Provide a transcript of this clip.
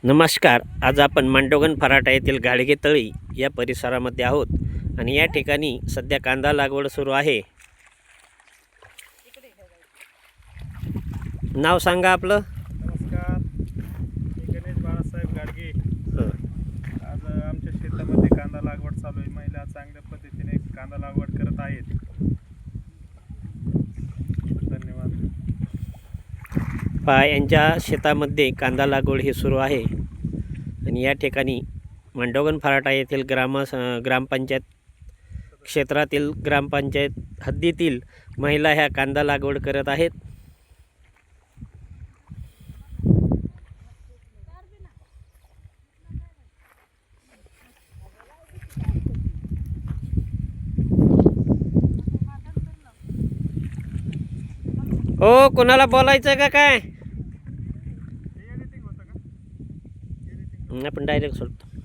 नमस्कार. आज आपण मांडोगण फराटा येथील गाडगे तळी या परिसरामध्ये आहोत आणि या ठिकाणी सध्या कांदा लागवड सुरू आहे. नाव सांगा आपलं. नमस्कार, मी गणेश बाळासाहेब गाडगे. आज आमच्या शेतामध्ये कांदा लागवड चालू आहे. महिला चांगल्या पद्धतीने कांदा लागवड करत आहेत. धन्यवाद. यांच्या शेतामध्ये कांदा लागवड ही सुरू आहे आणि या ठिकाणी मांडोगण फराटा येथील ग्रामपंचायत क्षेत्रातील ग्रामपंचायत हद्दीतील महिला ह्या कांदा लागवड करत आहेत. हो, कोणाला बोलायचं का काय? आपण डायरेक्ट सोडतो.